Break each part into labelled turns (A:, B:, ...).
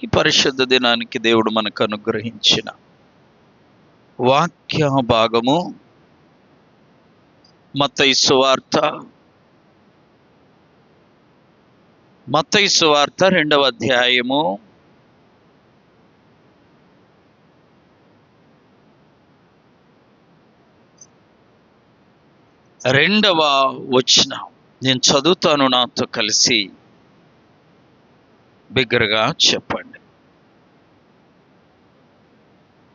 A: ఈ పరిశుద్ధ దినానికి దేవుడు మనకు అనుగ్రహించిన వాక్య భాగము మత్తయి సువార్త 2వ అధ్యాయము 2వ వచనం నేను చదువుతాను, నాతో కలిసి బిగ్గరగా చెప్పండి.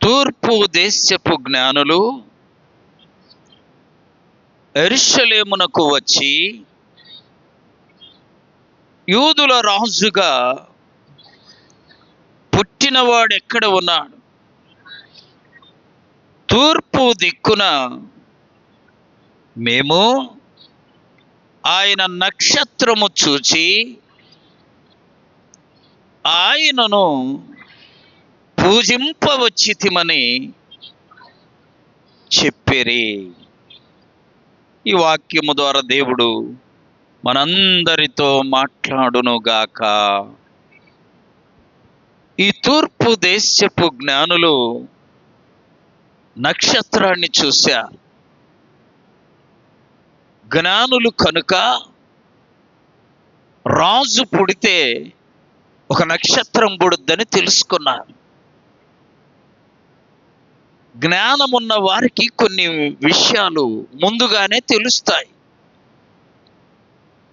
A: తూర్పు దేశపు జ్ఞానులు యెరూషలేమునకు వచ్చి, యూదుల రాజుగా పుట్టినవాడు ఎక్కడ ఉన్నాడు? తూర్పు దిక్కున మేము ఆయన నక్షత్రము చూచి ఆయనను పూజింపవచ్చితిమని చెప్పిరి. ఈ వాక్యము ద్వారా దేవుడు మనందరితో మాట్లాడునుగాక. ఈ తూర్పు దేశపు జ్ఞానులు నక్షత్రాన్ని చూశారు. జ్ఞానులు కనుక రాజు పుడితే ఒక నక్షత్రం పుడుద్దని తెలుసుకున్నారు. జ్ఞానం ఉన్న వారికి కొన్ని విషయాలు ముందుగానే తెలుస్తాయి.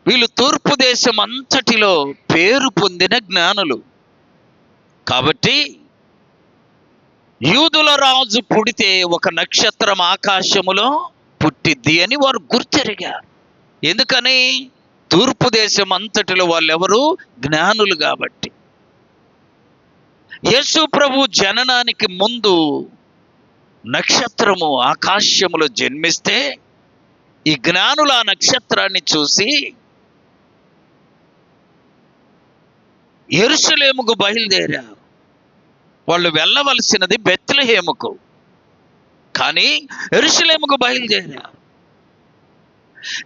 A: వీళ్ళు తూర్పు దేశం అంతటిలో పేరు పొందిన జ్ఞానులు కాబట్టి యూదుల రాజు పుడితే ఒక నక్షత్రం ఆకాశములో పుట్టిద్ది అని వారు గుర్తెరిగారు. ఎందుకని? తూర్పు దేశం అంతటిలో వాళ్ళెవరు? జ్ఞానులు కాబట్టి. యేసు ప్రభు జననానికి ముందు నక్షత్రము ఆకాశములో జన్మిస్తే ఈ జ్ఞానులు ఆ నక్షత్రాన్ని చూసి యెరూషలేముకు బయలుదేరారు. వాళ్ళు వెళ్ళవలసినది బెత్లెహేముకు, కానీ యెరూషలేముకు బయలుదేరారు.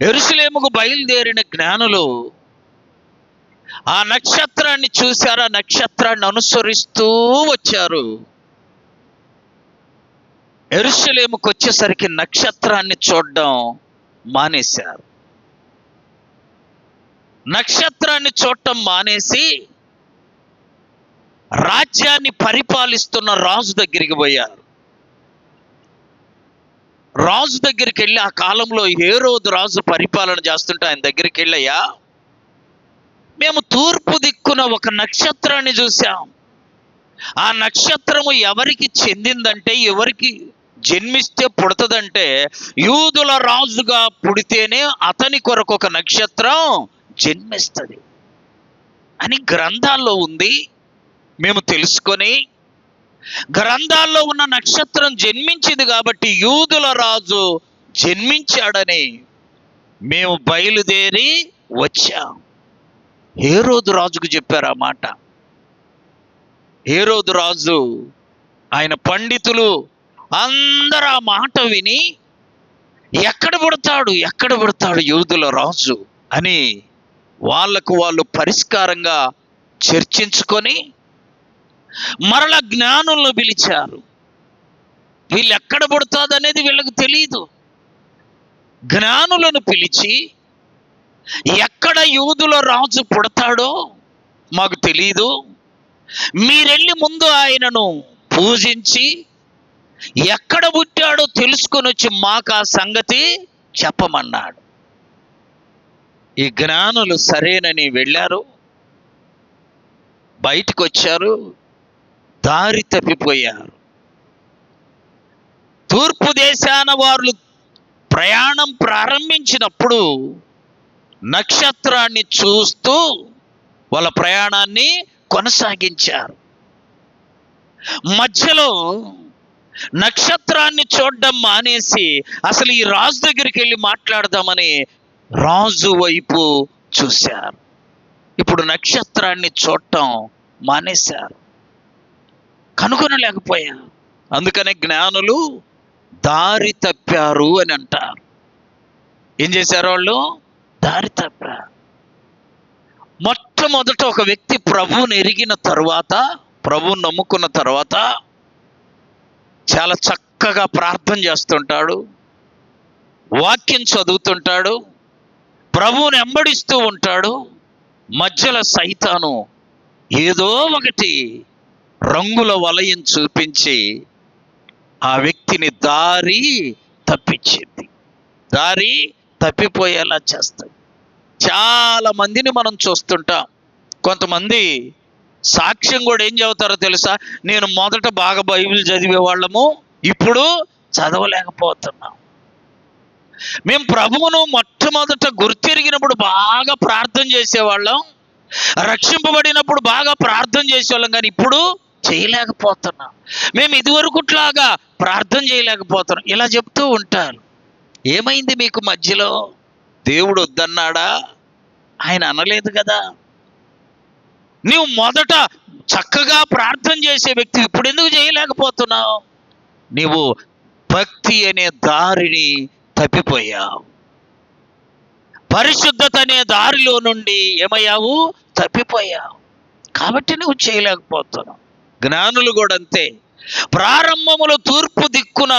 A: యెరూషలేముకు బయలుదేరిన జ్ఞానులు ఆ నక్షత్రాన్ని చూశారు. ఆ నక్షత్రాన్ని అనుసరిస్తూ వచ్చారు. యెరూషలేముకు వచ్చేసరికి నక్షత్రాన్ని చూడడం మానేశారు. నక్షత్రాన్ని చూడటం మానేసి రాజ్యాన్ని పరిపాలిస్తున్న రాజు దగ్గరికి పోయారు. రాజు దగ్గరికి వెళ్ళి, ఆ కాలంలో హేరోదు రాజు పరిపాలన చేస్తుంటే ఆయన దగ్గరికి వెళ్ళయ్యా, మేము తూర్పు దిక్కున ఒక నక్షత్రాన్ని చూసాం. ఆ నక్షత్రము ఎవరికి చెందిందంటే, ఎవరికి జన్మిస్తే పుడుతుందంటే, యూదుల రాజుగా పుడితేనే అతని కొరకు ఒక నక్షత్రం జన్మిస్తుంది అని గ్రంథాల్లో ఉంది. మేము తెలుసుకొని గ్రంథాల్లో ఉన్న నక్షత్రం జన్మించింది కాబట్టి యూదుల రాజు జన్మించాడని మేము బయలుదేరి వచ్చాం. హేరోదు రాజుకు చెప్పారు ఆ మాట. హేరోదు రాజు, ఆయన పండితులు అందరూ ఆ మాట విని, ఎక్కడ పుడతాడు యూదుల రాజు అని వాళ్ళకు వాళ్ళు పరిష్కారంగా చర్చించుకొని మరల జ్ఞానులను పిలిచారు. వీళ్ళు ఎక్కడ పుడతాది అనేది వీళ్ళకి తెలియదు. జ్ఞానులను పిలిచి, ఎక్కడ యూదుల రాజు పుడతాడో మాకు తెలీదు, మీరెళ్ళి ముందు ఆయనను పూజించి ఎక్కడ పుట్టాడో తెలుసుకొని వచ్చి మాకు ఆ సంగతి చెప్పమన్నాడు. ఈ జ్ఞానులు సరేనని వెళ్ళారు. బయటకు వచ్చారు, దారి తప్పిపోయారు. తూర్పు దేశాన వారు ప్రయాణం ప్రారంభించినప్పుడు నక్షత్రాన్ని చూస్తూ వాళ్ళ ప్రయాణాన్ని కొనసాగించారు. మధ్యలో నక్షత్రాన్ని చూడడం మానేసి అసలు ఈ రాజు దగ్గరికి వెళ్ళి మాట్లాడదామని రాజు వైపు చూశారు. ఇప్పుడు నక్షత్రాన్ని చూడటం మానేశారు, కనుగొనలేకపోయారు. అందుకనే జ్ఞానులు దారి తప్పారు అని అంటారు. ఏం చేశారు వాళ్ళు? దారి తప్పారు. మొట్టమొదట ఒక వ్యక్తి ప్రభువుని ఎరిగిన తరువాత, ప్రభువుని నమ్ముకున్న తర్వాత చాలా చక్కగా ప్రార్థన చేస్తుంటాడు, వాక్యం చదువుతుంటాడు, ప్రభువుని వెంబడిస్తూ ఉంటాడు. మధ్యలో సైతాను ఏదో ఒకటి రంగుల వలయం చూపించి ఆ వ్యక్తిని దారి తప్పించింది, దారి తప్పిపోయేలా చేస్తాయి. చాలా మందిని మనం చూస్తుంటాం. కొంతమంది సాక్ష్యం కూడా ఏం చెబుతారో తెలుసా? నేను మొదట బాగా బైబిల్ చదివేవాళ్ళము, ఇప్పుడు చదవలేకపోతున్నాం. మేము ప్రభువును మొట్టమొదట గుర్తెరిగినప్పుడు బాగా ప్రార్థన చేసేవాళ్ళం, రక్షింపబడినప్పుడు బాగా ప్రార్థన చేసేవాళ్ళం, కానీ ఇప్పుడు చేయలేకపోతున్నాం. మేము ఇదివరకుట్లాగా ప్రార్థన చేయలేకపోతున్నాం. ఇలా చెప్తూ ఉంటారు. ఏమైంది మీకు మధ్యలో? దేవుడు వద్దన్నాడా? ఆయన అనలేదు కదా. నీవు మొదట చక్కగా ప్రార్థన చేసే వ్యక్తి ఇప్పుడు ఎందుకు చేయలేకపోతున్నావు? నీవు భక్తి అనే దారిని తప్పిపోయావు. పరిశుద్ధత అనే దారిలో నుండి ఏమయ్యావు? తప్పిపోయావు. కాబట్టి నువ్వు చేయలేకపోతున్నావు. జ్ఞానులు కూడా అంతే. ప్రారంభములో తూర్పు దిక్కున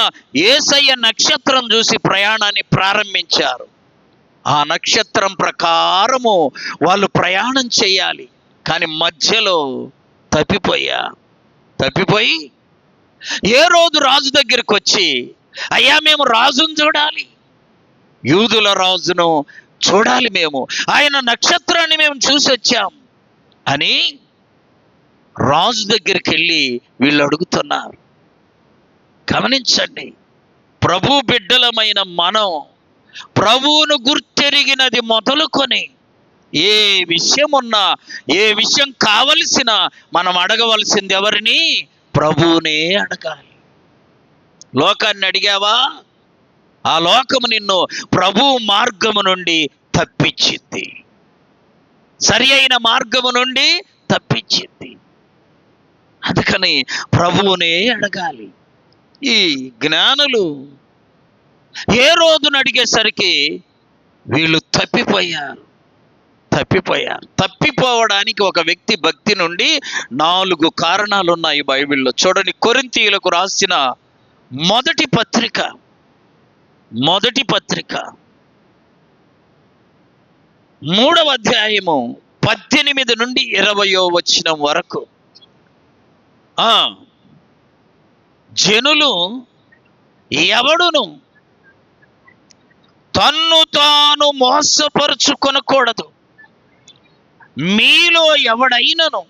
A: యేసయ్య నక్షత్రం చూసి ప్రయాణాన్ని ప్రారంభించారు. ఆ నక్షత్రం ప్రకారము వాళ్ళు ప్రయాణం చేయాలి. కానీ మధ్యలో తప్పిపోయి ఏ రోజు రాజు దగ్గరికి వచ్చి, అయ్యా మేము రాజును చూడాలి, యూదుల రాజును చూడాలి, మేము ఆయన నక్షత్రాన్ని మేము చూసి వచ్చాం అని రాజు దగ్గరికి వెళ్ళి వీళ్ళు అడుగుతున్నారు. గమనించండి, ప్రభు బిడ్డలమైన మనం ప్రభువును గుర్తెరిగినది మొదలుకొని ఏ విషయం ఉన్నా, ఏ విషయం కావలసిన మనం అడగవలసింది ఎవరిని? ప్రభువునే అడగాలి. లోకాన్ని అడిగావా? ఆ లోకము నిన్ను ప్రభు మార్గము నుండి తప్పించింది, సరి అయిన మార్గము నుండి తప్పించింది. అందుకని ప్రభువునే అడగాలి. ఈ జ్ఞానులు ఏ రోజున అడిగేసరికి వీళ్ళు తప్పిపోయారు. తప్పిపోవడానికి ఒక వ్యక్తి భక్తి నుండి 4 కారణాలు ఉన్నాయి బైబిల్లో. చూడండి, కొరింథీయులకు రాసిన మొదటి పత్రిక 3వ అధ్యాయము 18 నుండి 20వ వచనం వరకు. జనులు ఎవడును తన్ను తాను మోసపరుచుకొనకూడదు. మీలో ఎవడైనను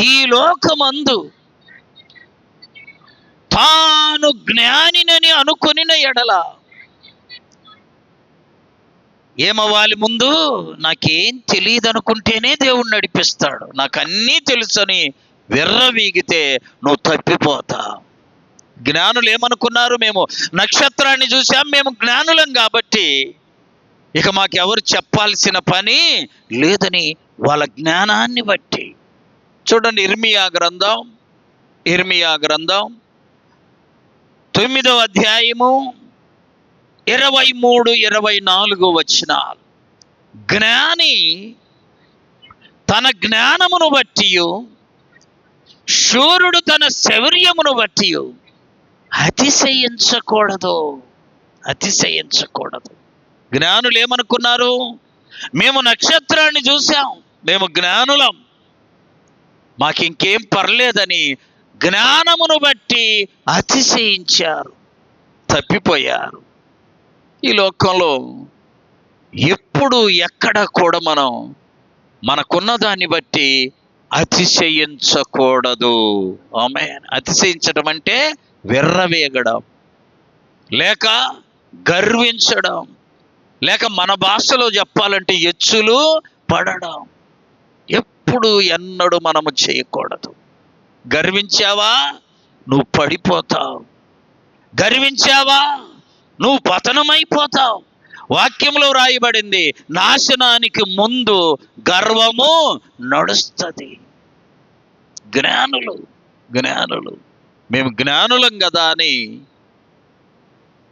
A: ఈ లోకమందు తాను జ్ఞానినని అనుకొనిన ఎడల ఏమవ్వాలి? ముందు నాకేం తెలియదు అనుకుంటేనే దేవుడు నడిపిస్తాడు. నాకు అన్నీ తెలుసని విర్రవీగితే నువ్వు తప్పిపోతావు. జ్ఞానులు ఏమనుకున్నారు? మేము నక్షత్రాన్ని చూసాం, మేము జ్ఞానులం కాబట్టి ఇక మాకెవరు చెప్పాల్సిన పని లేదని వాళ్ళ జ్ఞానాన్ని బట్టి. చూడండి, ఇర్మియా గ్రంథం 9వ అధ్యాయము 23-24 వచనాలు. జ్ఞాని తన జ్ఞానమును బట్టి, శూరుడు తన శౌర్యమును బట్టి అతిశయించకూడదు. జ్ఞానులు ఏమనుకున్నారు? మేము నక్షత్రాన్ని చూసాం, మేము జ్ఞానులం, మాకింకేం పర్లేదని జ్ఞానమును బట్టి అతిశయించారు, తప్పిపోయారు. ఈ లోకంలో ఎప్పుడు ఎక్కడ కూడా మనం మనకున్న దాన్ని బట్టి అతిశయించకూడదు. ఆమేన్. అతిశయించడం అంటే విర్రవేగడం, లేక గర్వించడం, లేక మన భాషలో చెప్పాలంటే ఎచ్చులు పడడం. ఎప్పుడు ఎన్నడూ మనము చేయకూడదు. గర్వించావా నువ్వు పడిపోతావు, గర్వించావా నువ్వు పతనమైపోతావు. వాక్యంలో రాయబడింది, నాశనానికి ముందు గర్వము నడుస్తుంది. జ్ఞానులు మేము జ్ఞానులం కదా అని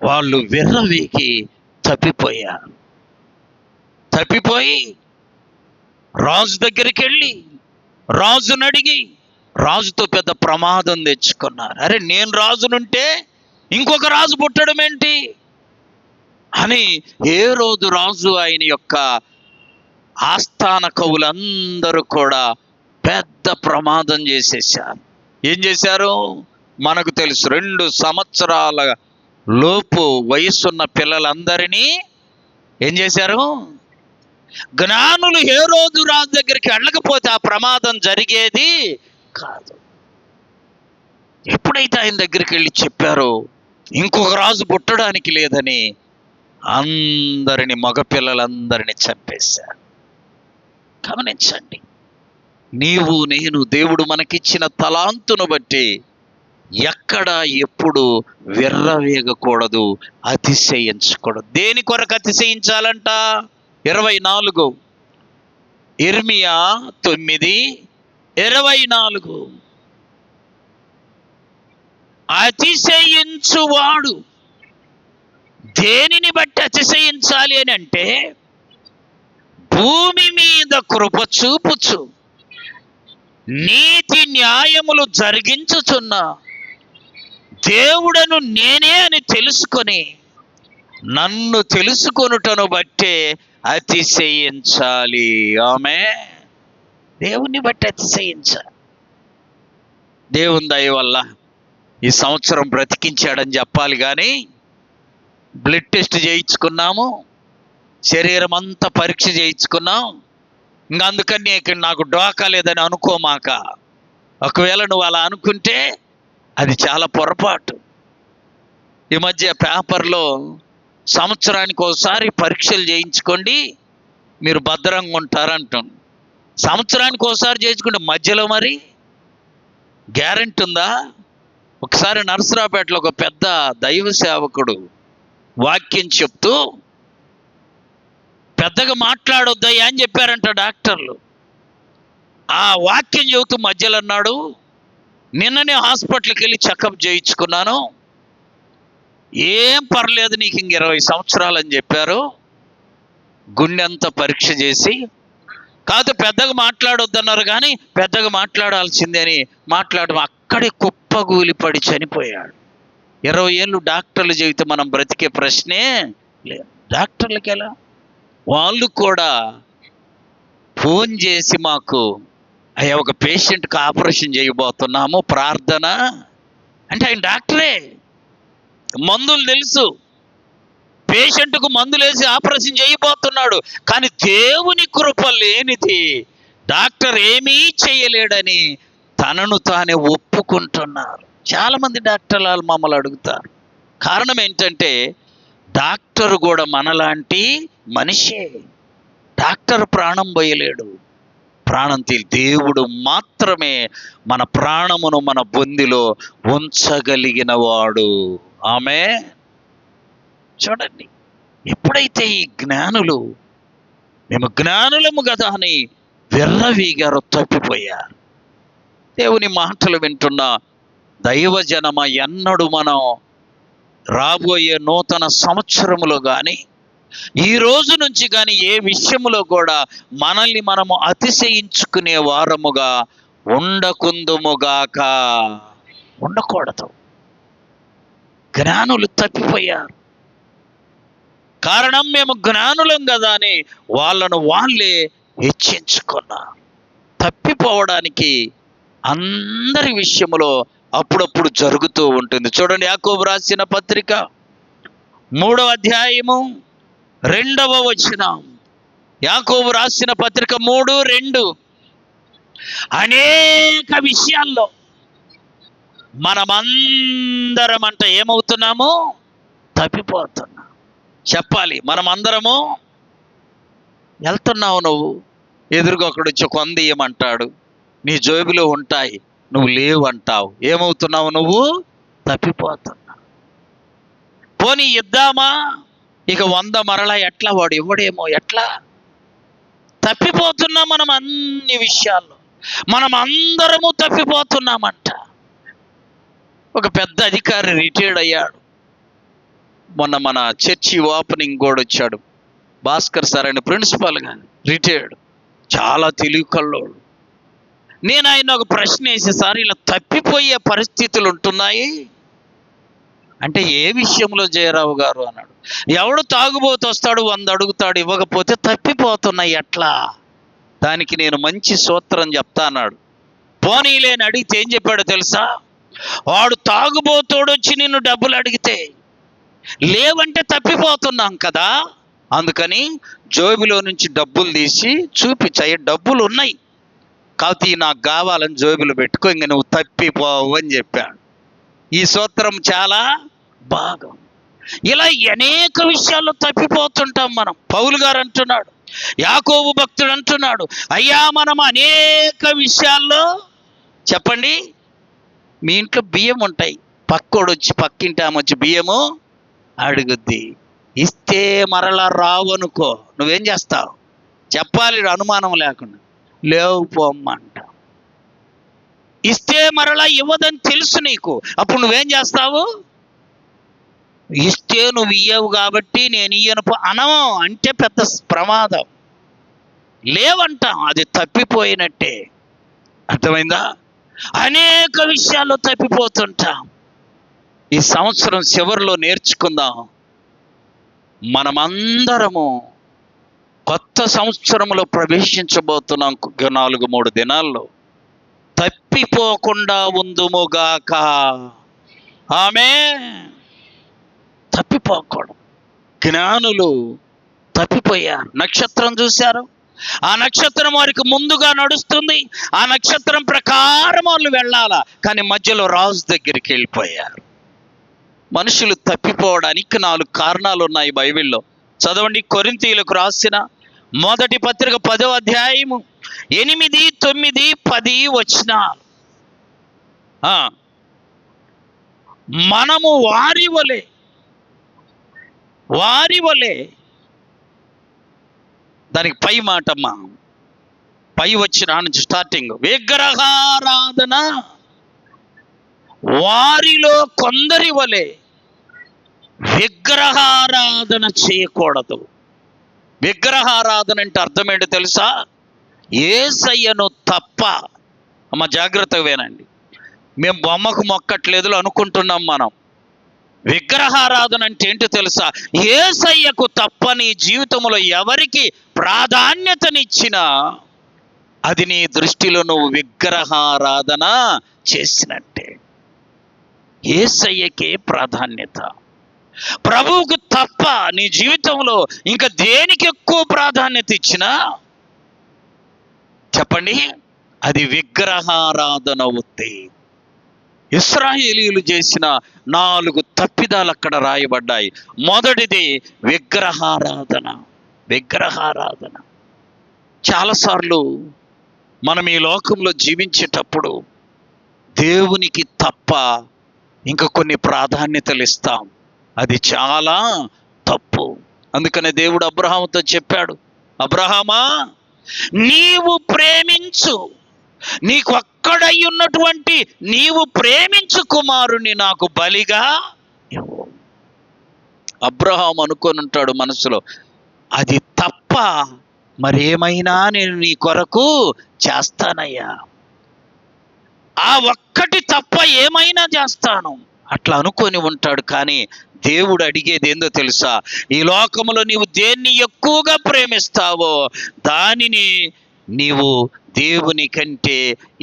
A: వాళ్ళు విర్రవీకి తప్పిపోయి రాజు దగ్గరికి వెళ్ళి రాజును అడిగి రాజుతో పెద్ద ప్రమాదం తెచ్చుకున్నారు. అరే, నేను రాజునుంటే ఇంకొక రాజు పుట్టడం ఏంటి అని హేరోదు రాజు ఆయన యొక్క ఆస్థాన కవులందరూ కూడా పెద్ద ప్రమాదం చేసేసారు. ఏం చేశారు మనకు తెలుసు. 2 సంవత్సరాల లోపు వయసున్న పిల్లలందరినీ ఏం చేశారు? జ్ఞానులు హేరోదు రాజు దగ్గరికి వెళ్ళకపోతే ఆ ప్రమాదం జరిగేది కాదు. ఎప్పుడైతే ఆయన దగ్గరికి వెళ్ళి చెప్పారో ఇంకొక రాజు పుట్టడానికి లేదని అందరిని, మగపిల్లలందరినీ చంపేశారు. గమనించండి, నీవు నేను దేవుడు మనకిచ్చిన తలాంతును బట్టి ఎక్కడ ఎప్పుడు విర్రవేగకూడదు, అతిశయించకూడదు. దేని కొరకు అతిశయించాలంట? 24 ఇర్మియా 9:24 అతిశయించువాడు దేనిని బట్టి అతిశయించాలి అని అంటే, భూమి మీద కృప చూపుచు నీతి న్యాయములు జరిగించుచున్న దేవుడను నేనే అని తెలుసుకొని నన్ను తెలుసుకొనుటను బట్టే అతిశయించాలి. ఆమె దేవుని బట్టి అతిశయించాలి. దేవుని దయ వల్ల ఈ సంవత్సరం బ్రతికించాడని చెప్పాలి కానీ, బ్లడ్ టెస్ట్ చేయించుకున్నాము, శరీరం అంతా పరీక్ష చేయించుకున్నాం, ఇంకా అందుకని ఇక్కడ నాకు డోకా లేదని అనుకోమాక. ఒకవేళ నువ్వు అలా అనుకుంటే అది చాలా పొరపాటు. ఈ మధ్య పేపర్లో సంవత్సరానికి ఒకసారి పరీక్షలు చేయించుకోండి, మీరు భద్రంగా ఉంటారంటుంది. సంవత్సరానికి ఒకసారి చేయించుకుంటే మధ్యలో మరి గ్యారెంటీ ఉందా? ఒకసారి నరసరావుపేటలో ఒక పెద్ద దైవ సేవకుడు వాక్యం చెప్తూ పెద్దగా మాట్లాడొద్దయ్యా అని చెప్పారంట డాక్టర్లు. ఆ వాక్యం చెబుతూ మధ్యలో అన్నాడు, నిన్ననే హాస్పిటల్కి వెళ్ళి చెకప్ చేయించుకున్నాను, ఏం పర్లేదు, నీకు ఇంక 20 సంవత్సరాలు అని చెప్పారు. గుండె అంతా పరీక్ష చేసి, కాదు పెద్దగా మాట్లాడొద్దన్నారు కానీ పెద్దగా మాట్లాడాల్సిందే అని మాట్లాడడం, అక్కడే కుప్పగూలిపడి చనిపోయాడు. 20 ఏళ్ళు డాక్టర్లు చెబితే మనం బ్రతికే ప్రశ్నే లేదు. డాక్టర్లకి ఎలా? వాళ్ళు కూడా ఫోన్ చేసి మాకు, అయ్యా ఒక పేషెంట్కి ఆపరేషన్ చేయబోతున్నాము, ప్రార్థన అంటే, ఆయన డాక్టరే, మందులు తెలుసు, పేషెంట్కు మందులు వేసి ఆపరేషన్ చేయబోతున్నాడు. కానీ దేవుని కృప లేనిది డాక్టర్ ఏమీ చేయలేడని తనను తానే ఒప్పుకుంటున్నారు. చాలామంది డాక్టర్లు మమ్మల్ని అడుగుతారు. కారణం ఏంటంటే, డాక్టర్ కూడా మనలాంటి మనిషే. డాక్టర్ ప్రాణం పోయలేడు, ప్రాణం దేవుడు మాత్రమే మన ప్రాణమును మన బొందిలో ఉంచగలిగిన వాడు. ఆమె చూడండి, ఎప్పుడైతే ఈ జ్ఞానులు మేము జ్ఞానులము కదా అని విర్రవీగారు, తప్పిపోయారు. దేవుని మాటలు వింటున్న దైవజనమ, ఎన్నడూ మనం రాబోయే నూతన సంవత్సరములో కానీ ఈ రోజు నుంచి కానీ ఏ విషయములో కూడా మనల్ని మనము అతిశయించుకునే వారముగా ఉండకుందుముగాక. ఉండకూడదు. జ్ఞానులు తప్పిపోయారు. కారణం మేము జ్ఞానులం కదా అని వాళ్ళను వాళ్ళే హెచ్చించుకున్నారు. తప్పిపోవడానికి అందరి విషయములో అప్పుడప్పుడు జరుగుతూ ఉంటుంది. చూడండి, యాకోబు రాసిన పత్రిక 3వ అధ్యాయము 2వ వచనం. యాకోబు రాసిన పత్రిక 3:2. అనేక విషయాల్లో మనమందరం అంట ఏమవుతున్నాము? తప్పిపోతున్నాం. చెప్పాలి, మనమందరము వెళ్తున్నావు. నువ్వు ఎదురుగా ఒకడు వచ్చి 100 ఇయ్యమంటాడు, నీ జోబులో ఉంటాయి, నువ్వు లేవు అంటావు. ఏమవుతున్నావు? నువ్వు తప్పిపోతున్నావు. పోనీ ఇద్దామా, ఇక 100 మరలా ఎట్లా, వాడు ఇవ్వడేమో, ఎట్లా? తప్పిపోతున్నాం మనం అన్ని విషయాల్లో. మనం అందరము తప్పిపోతున్నామంట. ఒక పెద్ద అధికారి రిటైర్డ్ అయ్యాడు. మొన్న మన చర్చి ఓపెనింగ్ కూడా వచ్చాడు. భాస్కర్ సార్ అని ప్రిన్సిపాల్ గారు రిటైర్డ్. చాలా తెలివి కల్లోడు. నేను ఆయన ఒక ప్రశ్న వేసేసారి, ఇలా తప్పిపోయే పరిస్థితులు ఉంటున్నాయి అంటే ఏ విషయంలో జయరావు గారు అన్నాడు. ఎవడు తాగుబోతు వస్తాడు 100 అడుగుతాడు, ఇవ్వకపోతే తప్పిపోతున్నాయి ఎట్లా? దానికి నేను మంచి సూత్రం చెప్తా అన్నాడు. పోనీలేని అడిగితే ఏం చెప్పాడో తెలుసా? వాడు తాగుబోతోడు వచ్చి నిన్ను డబ్బులు అడిగితే లేవంటే తప్పిపోతున్నాం కదా, అందుకని జోబిలో నుంచి డబ్బులు తీసి చూపించాయి, డబ్బులు ఉన్నాయి కాకపోతే నాకు కావాలని జోబిలో పెట్టుకో, ఇంక నువ్వు తప్పిపోవు అని చెప్పాడు. ఈ సూత్రం చాలా బాగా. ఇలా అనేక విషయాల్లో తప్పిపోతుంటాం మనం. పౌలు గారు అంటున్నాడు, యాకోబు భక్తుడు అంటున్నాడు, అయ్యా మనం అనేక విషయాల్లో, చెప్పండి, మీ ఇంట్లో బియ్యం ఉంటాయి, పక్కోడు వచ్చి పక్కింటి ఆమె వచ్చి బియ్యము అడుగుద్ది, ఇస్తే మరలా రావు అనుకో, నువ్వేం చేస్తావు? చెప్పాలి అనుమానం లేకుండా, లేవు పోమ్మంట. ఇస్తే మరలా ఇవ్వదని తెలుసు నీకు, అప్పుడు నువ్వేం చేస్తావు? ఇస్తే నువ్వు ఇయ్యవు కాబట్టి నేను ఇయ్యను అనవు అంటే పెద్ద ప్రమాదం. లేవంటాం, అది తప్పిపోయినట్టే. అర్థమైందా? అనేక విషయాల్లో తప్పిపోతుంటాం. ఈ సంవత్సరం చివరిలో నేర్చుకుందాం, మనమందరము కొత్త సంవత్సరంలో ప్రవేశించబోతున్నాం. 4-3 దినాల్లో తప్పిపోకుండా ఉందుముగాక. ఆమేన్. తప్పిపోకూడదు. జ్ఞానులు తప్పిపోయారు. నక్షత్రం చూశారు, ఆ నక్షత్రం వారికి ముందుగా నడుస్తుంది, ఆ నక్షత్రం ప్రకారం వాళ్ళు వెళ్ళాలా, కానీ మధ్యలో రాజు దగ్గరికి వెళ్ళిపోయారు. మనుషులు తప్పిపోవడానికి 4 కారణాలు ఉన్నాయి బైబిల్లో. చదవండి, కొరింథీయులకు రాసిన మొదటి పత్రిక 10వ అధ్యాయము 8, 9, 10 వచనాలు. మనము వారి వలె, దానికి పై మాటమ్మా, పై వచ్చిన నుంచి స్టార్టింగ్, విగ్రహారాధన వారిలో కొందరి వలె విగ్రహారాధన చేయకూడదు. విగ్రహారాధన అంటే అర్థం ఏంటో తెలుసా? యేసయ్యను తప్ప, అమ్మ జాగ్రత్తగా వినండి, మేము బొమ్మకు మొక్కట్లేదు అనుకుంటున్నాం మనం. విగ్రహారాధన అంటే ఏంటో తెలుసా? యేసయ్యకు తప్ప నీ జీవితంలో ఎవరికి ప్రాధాన్యతనిచ్చినా అది నీ దృష్టిలో నువ్వు విగ్రహారాధన చేసినట్టే. యేసయ్యకే ప్రాధాన్యత. ప్రభువుకు తప్ప నీ జీవితంలో ఇంకా దేనికి ఎక్కువ ప్రాధాన్యత ఇచ్చినా, చెప్పండి, అది విగ్రహారాధన అవుద్ది. ఇశ్రాయేలీయులు చేసిన 4 తప్పిదాలు అక్కడ రాయబడ్డాయి. మొదటిది విగ్రహారాధన. విగ్రహారాధన. చాలాసార్లు మనం ఈ లోకంలో జీవించేటప్పుడు దేవునికి తప్ప ఇంకా కొన్ని ప్రాధాన్యతలు ఇస్తాం. అది చాలా తప్పు. అందుకనే దేవుడు అబ్రహాముతో చెప్పాడు, అబ్రహామా నీవు ప్రేమించు, నీకు ఒక్కడై ఉన్నటువంటి నీవు ప్రేమించు కుమారుని నాకు బలిగా ఇవ్వు. అబ్రహాం అనుకొని ఉంటాడు మనసులో, అది తప్ప మరేమైనా నేను నీ కొరకు చేస్తానయ్యా, ఆ ఒక్కటి తప్ప ఏమైనా చేస్తాను అట్లా అనుకొని ఉంటాడు. కానీ దేవుడు అడిగేది ఏందో తెలుసా? ఈ లోకంలో నీవు దేన్ని ఎక్కువగా ప్రేమిస్తావో దానిని నీవు దేవుని కంటే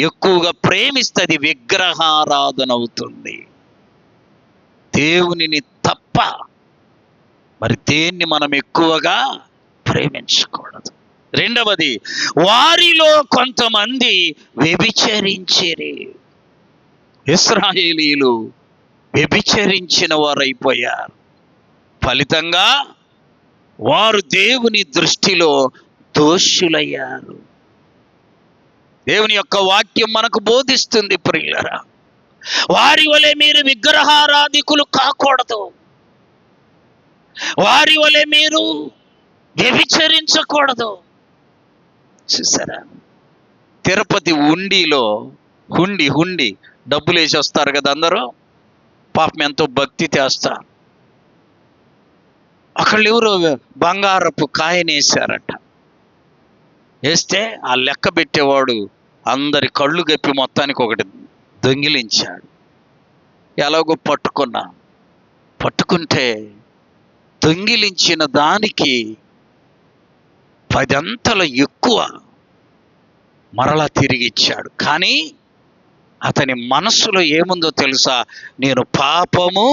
A: ఎక్కువగా ప్రేమిస్తుంది విగ్రహారాధన అవుతుంది. దేవునిని తప్ప మరి దేన్ని మనం ఎక్కువగా ప్రేమించకూడదు. రెండవది, వారిలో కొంతమంది వ్యభిచరించిరి. ఇశ్రాయేలీయులు వ్యభిచరించిన వారైపోయారు. ఫలితంగా వారు దేవుని దృష్టిలో దోషులయ్యారు. దేవుని యొక్క వాక్యం మనకు బోధిస్తుంది ప్రియులరా, వారి వలె మీరు విగ్రహారాధికులు కాకూడదు, వారి వలె మీరు వ్యభిచరించకూడదు. చూసారా, తిరుపతి హుండీలో హుండి డబ్బులు వేసి వస్తారు కదా అందరూ, పాపం ఎంతో భక్తి చేస్తారు. అక్కడ ఎవరో బంగారపు కాయనేసారట. వేస్తే ఆ లెక్క పెట్టేవాడు అందరి కళ్ళు గప్పి మొత్తానికి ఒకటి దొంగిలించాడు. ఎలాగో పట్టుకుంటే దొంగిలించిన దానికి 10 అంతలు ఎక్కువ మరలా తిరిగి ఇచ్చాడు. కానీ అతని మనస్సులో ఏముందో తెలుసా? నేను పాపము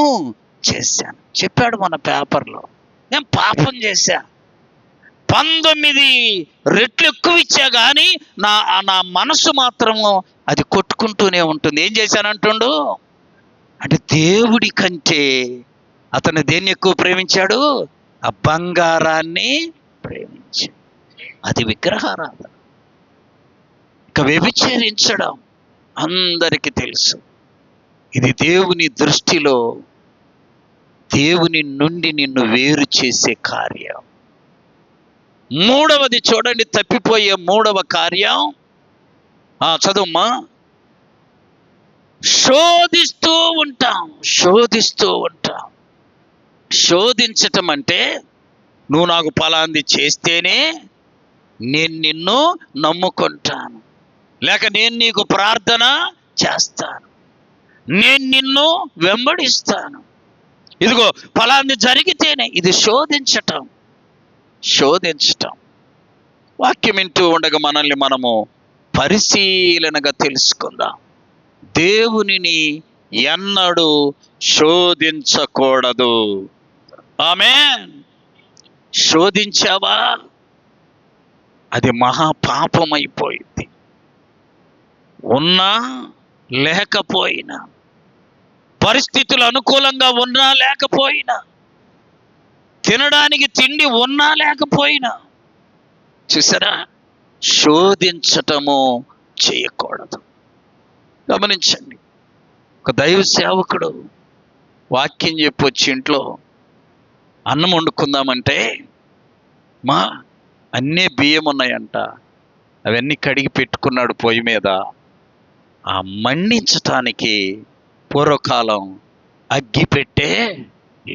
A: చేశాను చెప్పాడు మన పేపర్లో. నేను పాపం చేశా, 19 రెట్లు ఎక్కువ ఇచ్చా, కానీ నా మనసు మాత్రము అది కొట్టుకుంటూనే ఉంటుంది. ఏం చేశానంటుండు అంటే దేవుడి కంటే అతను దేన్ని ఎక్కువ ప్రేమించాడు? ఆ బంగారాన్ని ప్రేమించాడు. అది విగ్రహారాధన. ఇక వ్యభిచరించడం అందరికీ తెలుసు. ఇది దేవుని దృష్టిలో దేవుని నుండి నిన్ను వేరు చేసే కార్యం. మూడవది చూడండి, తప్పిపోయే మూడవ కార్యం. చదువుమ్మా. శోధిస్తూ ఉంటాం. శోధించటం అంటే నువ్వు నాకు ఫలాంది చేస్తేనే నేను నిన్ను నమ్ముకుంటాను, లేక నేను నీకు ప్రార్థన చేస్తాను, నేను నిన్ను వెంబడిస్తాను, ఇదిగో ఫలాంది జరిగితేనే. ఇది శోధించటం. వాక్యం వింటూ ఉండగా మనల్ని మనము పరిశీలనగా తెలుసుకుందాం. దేవునిని ఎన్నడూ శోధించకూడదు. ఆమేన్. శోధించావా? అది మహాపాపమైపోయింది. ఉన్నా లేకపోయినా, పరిస్థితులు అనుకూలంగా ఉన్నా లేకపోయినా, తినడానికి తిండి ఉన్నా లేకపోయినా, చూసారా, శోధించటము చేయకూడదు. గమనించండి, ఒక దైవ సేవకుడు వాక్యం చెప్పి వచ్చి ఇంట్లో అన్నం వండుకుందామంటే, మా అన్నీ బియ్యం ఉన్నాయంట, అవన్నీ కడిగి పెట్టుకున్నాడు పొయ్యి మీద. ఆ మండించటానికి పూర్వకాలం అగ్గిపెట్టే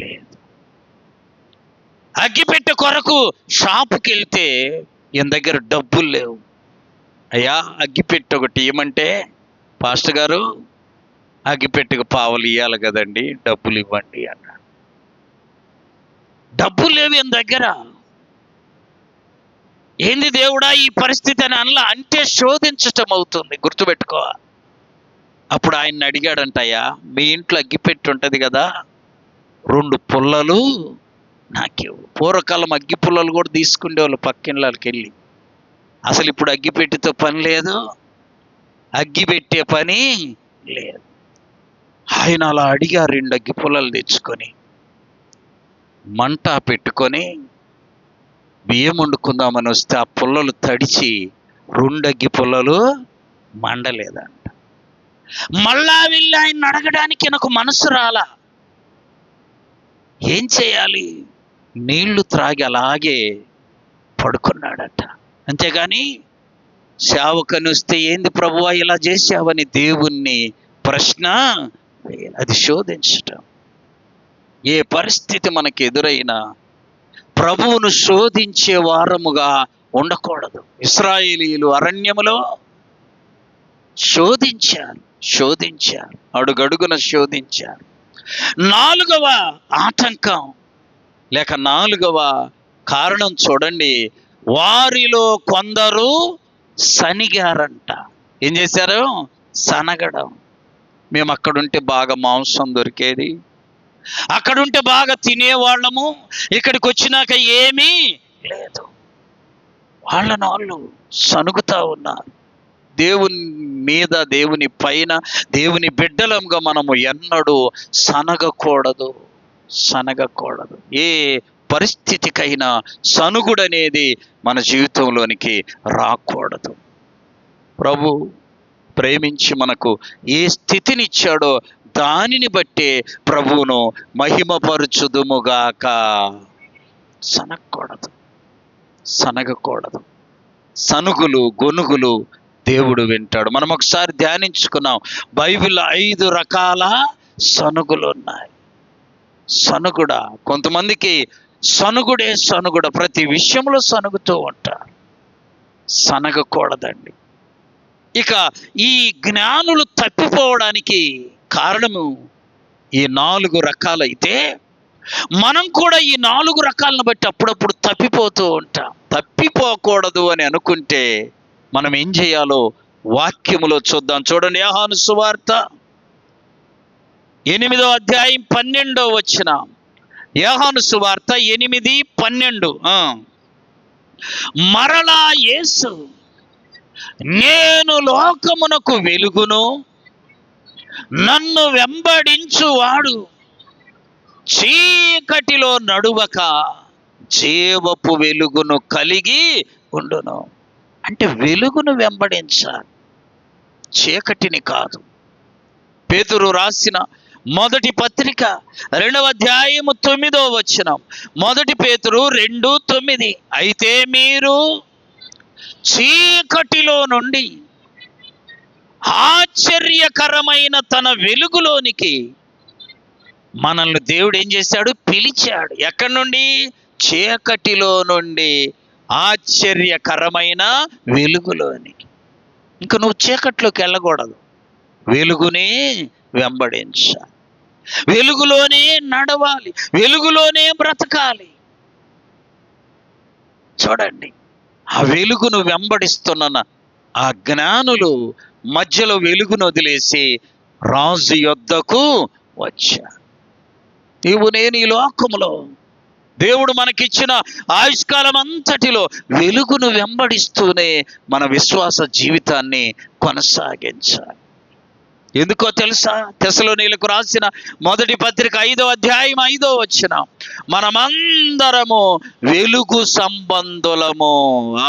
A: లేదు. అగ్గిపెట్టె కొరకు షాపుకి వెళ్తే ఈయన దగ్గర డబ్బులు లేవు. అయ్యా అగ్గిపెట్టె ఒకటి ఇవ్వమంటే, పాస్టర్ గారు అగ్గిపెట్టెకు పావలు ఇవ్వాలి కదండి, డబ్బులు ఇవ్వండి అన్నాడు. డబ్బులు లేవు ఈయన దగ్గర. ఏంది దేవుడా ఈ పరిస్థితి అని అనలా, అంటే శోధించటం అవుతుంది. గుర్తుపెట్టుకో. అప్పుడు ఆయన అడిగాడంటయ్యా, మీ ఇంట్లో అగ్గిపెట్టి ఉంటుంది కదా, 2 పుల్లలు నాకేవు. పూర్వకాలం అగ్గి పుల్లలు కూడా తీసుకునేవాళ్ళు పక్కిళ్ళకి వెళ్ళి. అసలు ఇప్పుడు అగ్గిపెట్టితో పని లేదు, అగ్గి పెట్టే పని లేదు. ఆయన అలా అడిగా 2 అగ్గి పుల్లలు తెచ్చుకొని మంట పెట్టుకొని బియ్యం వండుకుందామని వస్తే ఆ పుల్లలు తడిచి 2 అగ్గి పుల్లలు మండలేదంట. మళ్ళా వెళ్ళి ఆయన అడగడానికి నాకు మనసు రాలా. ఏం చేయాలి? నీళ్లు త్రాగి అలాగే పడుకున్నాడట. అంతేగాని సేవకుని వస్తే ఏంది ప్రభువా ఇలా చేశావని దేవుణ్ణి ప్రశ్న, అది శోధించటం. ఏ పరిస్థితి మనకి ఎదురైనా ప్రభువును శోధించే వారముగా ఉండకూడదు. ఇశ్రాయేలీయులు అరణ్యములో శోధించారు, అడుగడుగున శోధించారు. 4వ ఆటంకం లేక 4వ కారణం చూడండి, వారిలో కొందరు సనిగారంట. ఏం చేశారు? సనగడం. మేము అక్కడుంటే బాగా మాంసం దొరికేది, అక్కడుంటే బాగా తినేవాళ్ళము, ఇక్కడికి వచ్చినాక ఏమీ లేదు. వాళ్ళు సనుగుతా ఉన్నారు. దేవుని మీద, దేవుని పైన, దేవుని బిడ్డలంగా మనము ఎన్నడూ సనగకూడదు. ఏ పరిస్థితికైనా సనుగుడనేది మన జీవితంలోనికి రాకూడదు. ప్రభు ప్రేమించి మనకు ఏ స్థితినిచ్చాడో దానిని బట్టే ప్రభువును మహిమపరచుదుముగాక. సనగకూడదు. సనుగులు, గొనుగులు దేవుడు వింటాడు. మనం ఒకసారి ధ్యానించుకున్నాం, బైబిల్ 5 రకాల సనుగులు ఉన్నాయి. సనుగుడ, కొంతమందికి సనుగుడే సనుగుడ, ప్రతి విషయంలో సనుగుతూ ఉంటారు. సనగకూడదండి. ఇక ఈ జ్ఞానులు తప్పిపోవడానికి కారణము ఈ 4 రకాలైతే మనం కూడా ఈ 4 రకాలను బట్టి అప్పుడప్పుడు తప్పిపోతూ ఉంటాం. తప్పిపోకూడదు అని అనుకుంటే మనం ఏం చేయాలో వాక్యములో చూద్దాం. చూడండి, యోహాను సువార్త 8వ అధ్యాయం 12వ వచనం. యోహాను సువార్త 8:12. మరలా యేసు, నేను లోకమునకు వెలుగును, నన్ను వెంబడించువాడు చీకటిలో నడువక జీవపు వెలుగును కలిగి ఉండును. అంటే వెలుగును వెంబడించాలి, చీకటిని కాదు. పేతురు రాసిన మొదటి పత్రిక 2వ అధ్యాయము 9వ వచనం. 1 పేతురు 2:9. అయితే మీరు చీకటిలో నుండి ఆశ్చర్యకరమైన తన వెలుగులోనికి మనల్ని దేవుడు ఏం చేశాడు? పిలిచాడు. ఎక్కడి నుండి? చీకటిలో నుండి ఆశ్చర్యకరమైన వెలుగులోనికి. ఇంక నువ్వు చీకట్లోకి వెళ్ళకూడదు, వెలుగునే వెంబడించాలి, వెలుగులోనే నడవాలి, వెలుగులోనే బ్రతకాలి. చూడండి, ఆ వెలుగును వెంబడిస్తున్న ఆ జ్ఞానులు మధ్యలో వెలుగును వదిలేసి రాజు యొద్దకు వచ్చారు. నీవు నేను ఈ లోకములో దేవుడు మనకిచ్చిన ఆయుష్కాలం అంతటిలో వెలుగును వెంబడిస్తూనే మన విశ్వాస జీవితాన్ని కొనసాగించాలి. ఎందుకో తెలుసా? తెస్సలోనీయులకు రాసిన మొదటి పత్రిక 5వ అధ్యాయం 5వ వచనం. మనమందరము వెలుగు సంబంధులము.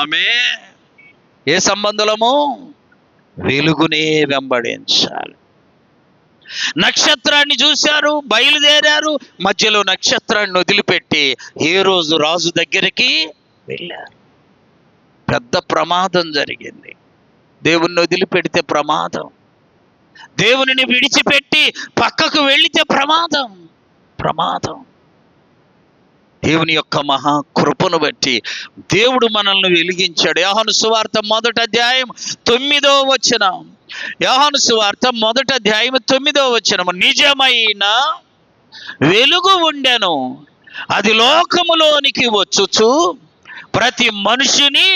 A: ఆమేన్. ఏ సంబంధులము? వెలుగునే వెంబడించాలి. నక్షత్రాన్ని చూశారు, బయలుదేరారు, మధ్యలో నక్షత్రాన్ని వదిలిపెట్టి ఏ రోజు రాజు దగ్గరికి వెళ్ళారు. పెద్ద ప్రమాదం జరిగింది. దేవుణ్ణి వదిలిపెడితే ప్రమాదం, దేవునిని విడిచిపెట్టి పక్కకు వెళితే ప్రమాదం. ప్రమాదం. దేవుని యొక్క మహా కృపను బట్టి దేవుడు మనల్ని వెలిగించాడు. యోహాను సువార్త 1వ అధ్యాయం 9వ వచనం. యోహాను సువార్త 1వ అధ్యాయం 9వ వచనం. నిజమైన వెలుగు ఉండెను, అది లోకములోనికి వచ్చుచు ప్రతి మనుషుని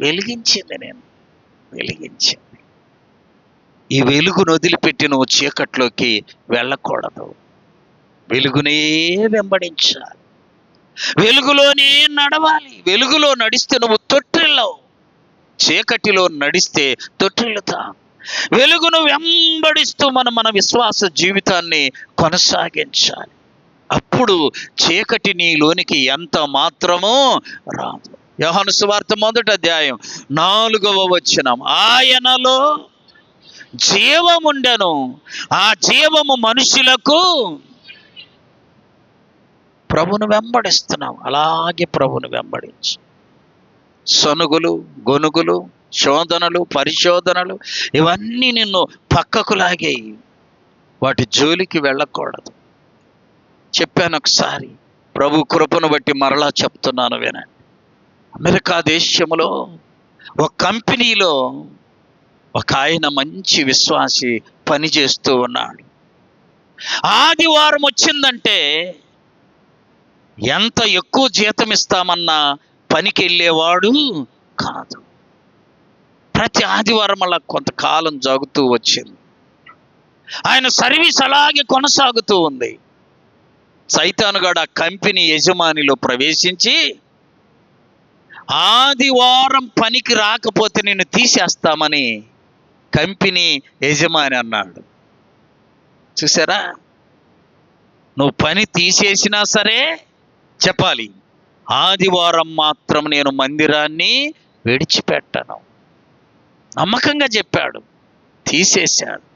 A: వెలిగించింది. నేను వెలిగించింది. ఈ వెలుగును వదిలిపెట్టి నువ్వు చీకట్లోకి వెళ్ళకూడదు, వెలుగునే వెంబడించాలి, వెలుగులోనే నడవాలి. వెలుగులో నడిస్తే నువ్వు తొట్టిల్లవు, చీకటిలో నడిస్తే తొట్టిల్లుతా. వెలుగును వెంబడిస్తూ మన విశ్వాస జీవితాన్ని కొనసాగించాలి. అప్పుడు చీకటి నీలోనికి ఎంత మాత్రమో రాదు. యోహాను సువార్త 1వ అధ్యాయం 4వ వచనం. ఆయనలో జీవముండెను, ఆ జీవము మనుషులకు. ప్రభును వెంబడిస్తున్నావు, అలాగే ప్రభును వెంబడించు. సనుగులు, గొనుగులు, శోధనలు, పరిశోధనలు ఇవన్నీ నిన్ను పక్కకు లాగేయి. వాటి జోలికి వెళ్ళకూడదు. చెప్పాను ఒకసారి, ప్రభు కృపను బట్టి మరలా చెప్తున్నాను వినండి. అమెరికా దేశంలో ఒక కంపెనీలో ఒక ఆయన మంచి విశ్వాసి పనిచేస్తూ ఉన్నాడు. ఆదివారం వచ్చిందంటే ఎంత ఎక్కువ జీతం ఇస్తామన్నా పనికి వెళ్ళేవాడు కాదు. ప్రతి ఆదివారం అలా కొంతకాలం జరుగుతూ వచ్చింది. ఆయన సర్వీస్ అలాగే కొనసాగుతూ ఉంది. సైతానుగాడు ఆ కంపెనీ యజమానిలో ప్రవేశించి, ఆదివారం పనికి రాకపోతే నిన్ను తీసేస్తామని కంపెనీ యజమాని అన్నాడు. చూసారా? నువ్వు పని తీసేసినా సరే చెప్పాలి, ఆదివారం మాత్రం నేను మందిరాన్ని విడిచిపెట్టను. నమ్మకంగా చెప్పాడు. తీసేశాడు.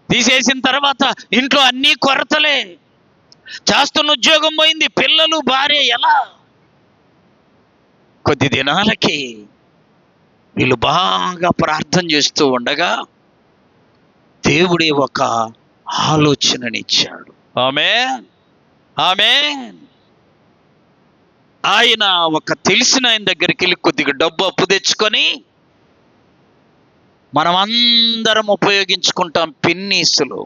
A: తీసేసిన తర్వాత ఇంట్లో అన్నీ కొరతలే, చేస్తున్న ఉద్యోగం పోయింది, పిల్లలు, భార్య. ఎలా? కొద్ది దినాలకి వీళ్ళు బాగా ప్రార్థన చేస్తూ ఉండగా దేవుడే ఒక ఆలోచననిచ్చాడు. ఆమేన్, ఆమేన్. ఆయన ఒక తెలిసిన ఆయన దగ్గరికి వెళ్ళి కొద్దిగా డబ్బు అప్పు తెచ్చుకొని, మనమందరం ఉపయోగించుకుంటాం పిన్నీసులు.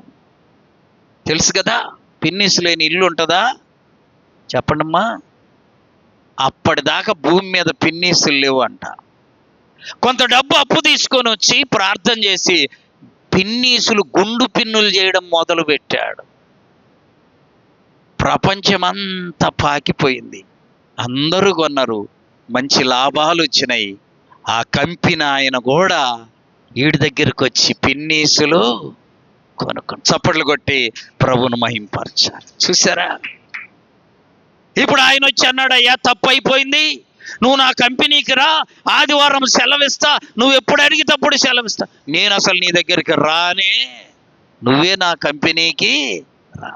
A: తెలుసు కదా, పిన్నీసు లేని ఇల్లు ఉంటుందా? చెప్పండమ్మా. అప్పటిదాకా భూమి మీద పిన్నీసులు లేవు అంట. కొంత డబ్బు అప్పు తీసుకొని వచ్చి ప్రార్థన చేసి పిన్నీసులు, గుండు పిన్నులు చేయడం మొదలు పెట్టాడు. ప్రపంచమంతా పాకిపోయింది. అందరూ కొన్నారు, మంచి లాభాలు వచ్చినాయి. ఆ కంపెనీ ఆయన కూడా వీడి దగ్గరికి వచ్చి పిన్నీసులు కొనుక్కొని చప్పట్లు కొట్టి ప్రభువును మహింపరచారు. చూసారా? ఇప్పుడు ఆయన వచ్చి అన్నాడు, అయ్యా తప్పు అయిపోయింది, నువ్వు నా కంపెనీకి రా, ఆదివారం సెలవిస్తా, నువ్వు ఎప్పుడు అడిగితప్పుడు సెలవిస్తా. నేను అసలు నీ దగ్గరికి రానే, నువ్వే నా కంపెనీకి రా.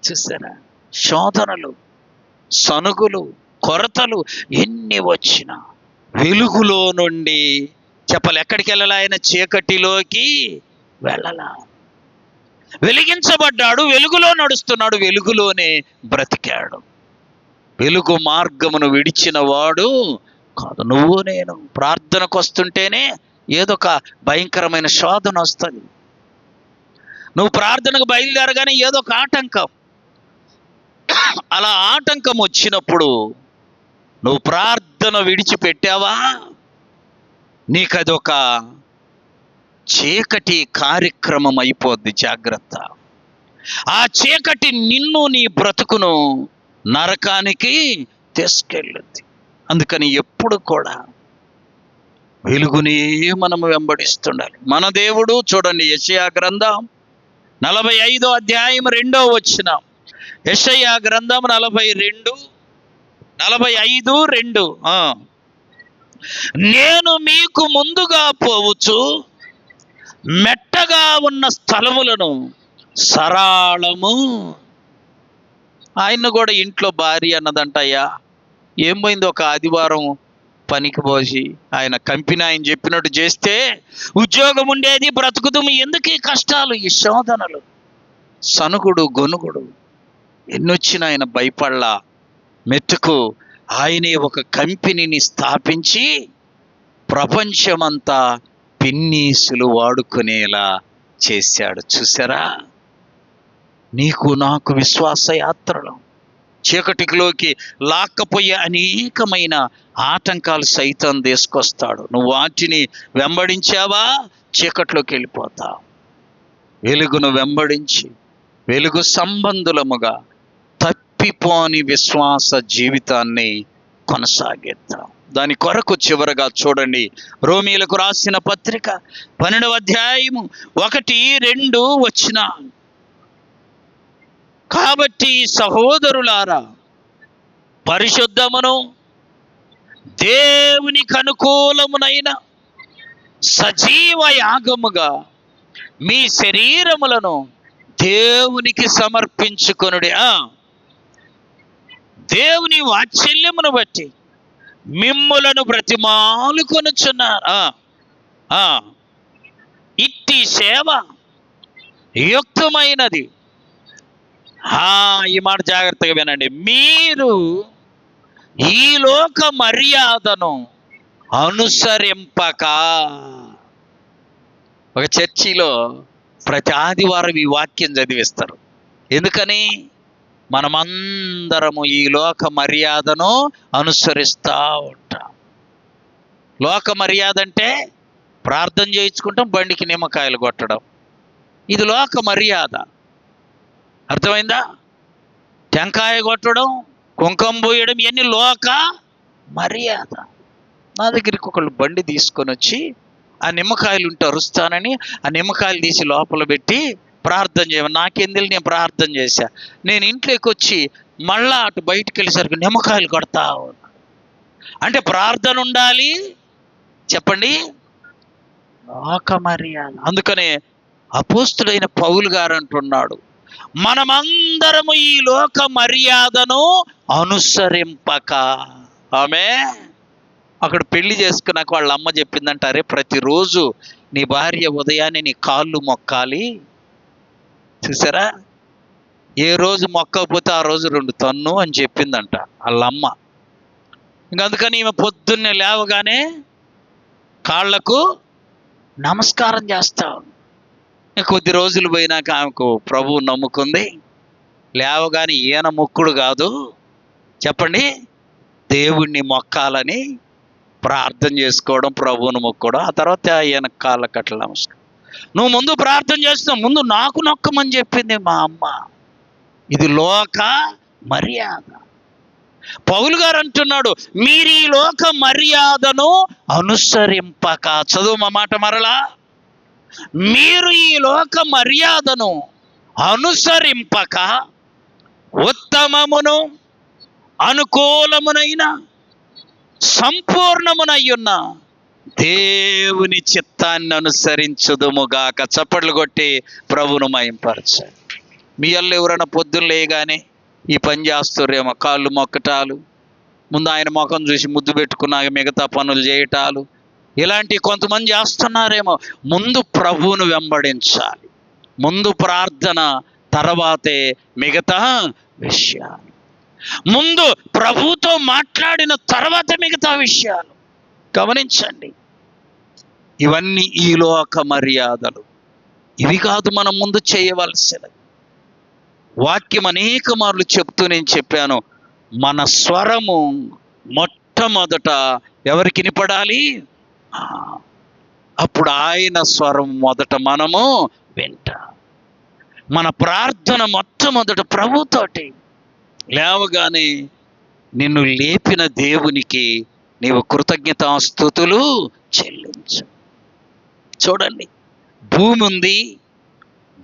A: చూసారా? శోధనలు, సనుగులు, కొరతలు ఎన్ని వచ్చినా వెలుగులో నుండి చెప్పాలి, ఎక్కడికి వెళ్ళాలి? ఆయన చీకటిలోకి వెళ్ళాల. వెలిగించబడ్డాడు, వెలుగులో నడుస్తున్నాడు, వెలుగులోనే బ్రతికాడు. వెలుగు మార్గమును విడిచిన వాడు కాదు. నువ్వు నేను ప్రార్థనకు వస్తుంటేనే ఏదో ఒక భయంకరమైన శోధన వస్తుంది. నువ్వు ప్రార్థనకు బయలుదేరగానే ఏదో ఒక ఆటంకం. అలా ఆటంకం వచ్చినప్పుడు నువ్వు ప్రార్థన విడిచిపెట్టావా, నీకు అదొక చీకటి కార్యక్రమం అయిపోద్ది. జాగ్రత్త. ఆ చీకటి నిన్ను, నీ బ్రతుకును నరకానికి తీసుకెళ్ళుద్ది. అందుకని ఎప్పుడు కూడా వెలుగునే మనము వెంబడిస్తుండాలి. మన దేవుడు చూడండి, యెషయా గ్రంథం 45వ అధ్యాయం 2వ వచనం. యెషయా గ్రంథం 45:2. నేను మీకు ముందుగా పోవచ్చు, మెట్టగా ఉన్న స్థలములను సరాళము. ఆయన కూడా ఇంట్లో భార్య అన్నదంట, అయ్యా ఏం పోయింది, ఒక ఆదివారం పనికి పోసి ఆయన కంపెనీ ఆయన చెప్పినట్టు చేస్తే ఉద్యోగం ఉండేది, బ్రతుకుతాము, ఎందుకు ఈ కష్టాలు, ఈ శోధనలు, సనుగుడు, గొనుగుడు ఎన్నొచ్చినా ఆయన భయపడలా. మెట్టుకు ఆయనే ఒక కంపెనీని స్థాపించి ప్రపంచమంతా పిన్నీసులు వాడుకునేలా చేశాడు. చూసారా? నీకు నాకు విశ్వాస యాత్రలో చీకటిలోకి లాక్కపోయే అనేకమైన ఆటంకాలు సైతం తీసుకొస్తాడు. నువ్వు వాటిని వెంబడించావా, చీకట్లోకి వెళ్ళిపోతావు. వెలుగును వెంబడించి వెలుగు సంబంధులముగా తప్పిపోని విశ్వాస జీవితాన్ని కొనసాగిద్దాం. దాని కొరకు చివరగా చూడండి, రోమీలకు రాసిన పత్రిక 12వ అధ్యాయము 1-2 వచనాలు. కాబట్టి సహోదరులారా, పరిశుద్ధమును దేవునికి అనుకూలమునైన సజీవ యాగముగా మీ శరీరములను దేవునికి సమర్పించుకొనుడి. దేవుని వాత్సల్యమును బట్టి మిమ్ములను బ్రతిమాలుకొనుచున్నారు. ఇట్టి సేవ యుక్తమైనది. ఈ మాట జాగ్రత్తగా వినండి. మీరు ఈ లోక మర్యాదను అనుసరింపక. ఒక చర్చిలో ప్రతి ఆదివారం ఈ వాక్యం చదివిస్తారు. ఎందుకని? మనమందరము ఈ లోక మర్యాదను అనుసరిస్తూ ఉంటాం. లోక మర్యాద అంటే ప్రార్థన చేయించుకుంటాం, బండికి నిమ్మకాయలు కొట్టడం, ఇది లోక మర్యాద. అర్థమైందా? టెంకాయ కొట్టడం, కుంకుమ పోయడం, ఇవన్నీ లోక మర్యాద. నా దగ్గరికి ఒకళ్ళు బండి తీసుకొని వచ్చి ఆ నిమ్మకాయలు ఉంటే అరుస్తానని ఆ నిమ్మకాయలు తీసి లోపల పెట్టి ప్రార్థన చేయమని, నాకేం తెలియదు, నేను ప్రార్థన చేశా. నేను ఇంట్లోకి వచ్చి మళ్ళా అటు బయటికి వెళ్ళేసరికి నిమ్మకాయలు కొడతా ఉన్నా. అంటే ప్రార్థన ఉండాలి, చెప్పండి, లోక మర్యాద. అందుకనే అపోస్తుడైన పౌలు గారు అంటున్నాడు, మనమందరము ఈ లోక మర్యాదను అనుసరింపక. ఆమె అక్కడ పెళ్లి చేసుకున్నాక వాళ్ళ అమ్మ చెప్పిందంటారే, ప్రతిరోజు నీ భార్య ఉదయాన్నే నీ కాళ్ళు మొక్కాలి. చూసారా? ఏ రోజు మొక్కకపోతే ఆ రోజు 2 తన్ను అని చెప్పిందంట వాళ్ళమ్మ. ఇంక అందుకని ఈమె పొద్దున్నే లేవగానే కాళ్ళకు నమస్కారం చేస్తాం. కొద్ది రోజులు పోయినాక ఆమెకు ప్రభువు నమ్ముకుంది. లేవగానే ఈయన మొక్కుడు కాదు, చెప్పండి, దేవుణ్ణి మొక్కాలని ప్రార్థన చేసుకోవడం, ప్రభువును మొక్కడం. ఆ తర్వాత ఈయన కాళ్ళకి అట్లా నమస్కారం. నువ్వు ముందు ప్రార్థన చేస్తున్నావు, ముందు నాకు నొక్కమని చెప్పింది మా అమ్మ. ఇది లోక మర్యాద. పౌలు గారు అంటున్నాడు, మీరు ఈ లోక మర్యాదను అనుసరింపక, చదువు మా మాట మరలా, మీరు ఈ లోక మర్యాదను అనుసరింపక ఉత్తమమును అనుకూలమునైన సంపూర్ణమునయ్యున్న దేవుని చిత్తాన్ని అనుసరించుదుముగాక. చప్పట్లు కొట్టి ప్రభువును మహింపరచండి. మీ వాళ్ళు ఎవరైనా పొద్దున్న లేగానే ఈ పని చేస్తుర్రేమో, కాళ్ళు మొక్కటాలు, ముందు ఆయన ముఖం చూసి ముద్దు పెట్టుకున్నాక మిగతా పనులు చేయటాలు, ఇలాంటి కొంతమంది చేస్తున్నారేమో. ముందు ప్రభువును వెంబడించాలి, ముందు ప్రార్థన, తర్వాతే మిగతా విషయాలు. ముందు ప్రభువుతో మాట్లాడిన తర్వాత మిగతా విషయాలు. గమనించండి, ఇవన్నీ ఈ లోక మర్యాదలు. ఇవి కాదు మనం ముందు చేయవలసినది. వాక్యం అనేక మార్లు చెప్తూ నేను చెప్పాను, మన స్వరము మొట్టమొదట ఎవరికి వినపడాలి? అప్పుడు ఆయన స్వరం మొదట మనము వింటాం. మన ప్రార్థన మొట్టమొదట ప్రభుతోటి. లేవగానే నిన్ను లేపిన దేవునికి నీవు కృతజ్ఞతాస్తుతులు చెల్లించు. చూడండి, భూమి ఉంది,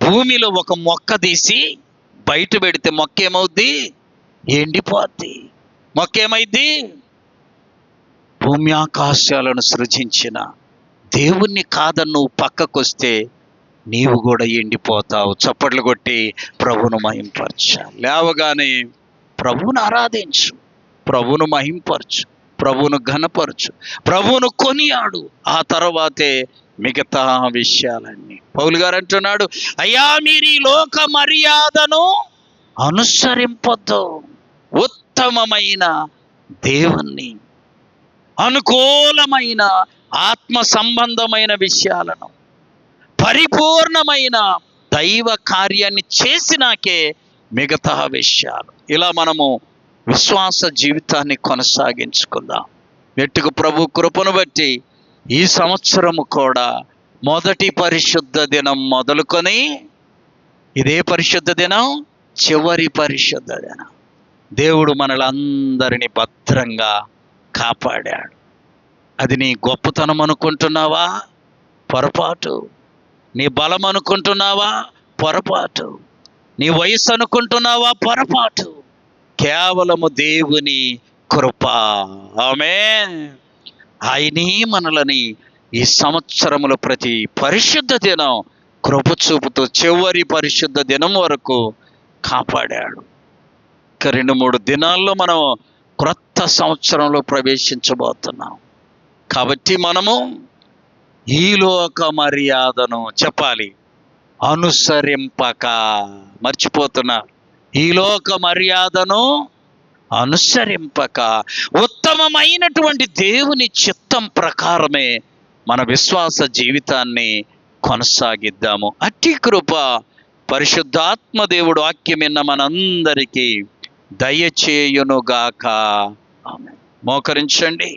A: భూమిలో ఒక మొక్క తీసి బయట పెడితే మొక్క ఏమవుద్ది? ఎండిపోద్ది. మొక్క ఏమైద్ది? భూమి ఆకాశాలను సృజించిన దేవుణ్ణి కాదని నువ్వు పక్కకొస్తే నీవు కూడా ఎండిపోతావు. చప్పట్లు కొట్టి ప్రభువును మహింపరచాలి. లేవగానే ప్రభువును ఆరాధించు, ప్రభువును మహింపరచు, ప్రభువును ఘనపరచు, ప్రభువును కొనియాడు. ఆ తర్వాతే మిగతా విషయాలన్నీ. పౌలు గారు అంటున్నాడు, అయ్యా మీరు ఈ లోక మర్యాదను అనుసరింపొద్దు, ఉత్తమమైన దేవుణ్ణి, అనుకూలమైన ఆత్మ సంబంధమైన విషయాలను, పరిపూర్ణమైన దైవ కార్యాన్ని చేసినాకే మిగతా విషయాలు. ఇలా మనము విశ్వాస జీవితాన్ని కొనసాగించుకుందాం. మెట్టుకు ప్రభు కృపను బట్టి ఈ సంవత్సరము కూడా మొదటి పరిశుద్ధ దినం మొదలుకొని, ఇదే పరిశుద్ధ దినం చివరి పరిశుద్ధ దినం, దేవుడు మనలందరినీ భద్రంగా కాపాడాడు. అది నీ గొప్పతనం అనుకుంటున్నావా? పొరపాటు. నీ బలం అనుకుంటున్నావా? పొరపాటు. నీ వయసు అనుకుంటున్నావా? పొరపాటు. కేవలము దేవుని కృప. ఆమేన్. ఆయనే మనలని ఈ సంవత్సరములో ప్రతి పరిశుద్ధ దినం కృప చూపుతూ చివరి పరిశుద్ధ దినం వరకు కాపాడాడు. ఇక 2-3 దినాల్లో మనం క్రొత్త సంవత్సరంలో ప్రవేశించబోతున్నాం. కాబట్టి మనము ఈ లోక మర్యాదను చెప్పాలి, అనుసరింపక. మర్చిపోతున్నారు. ఈ లోక మర్యాదను అనుసరింపక ఉత్తమమైనటువంటి దేవుని చిత్తం ప్రకారమే మన విశ్వాస జీవితాన్ని కొనసాగిద్దాము. అట్టి కృప పరిశుద్ధాత్మ దేవుడు వాక్యం విన్న మనందరికీ దయచేయునుగాక. ఆమేన్. మోకరించండి.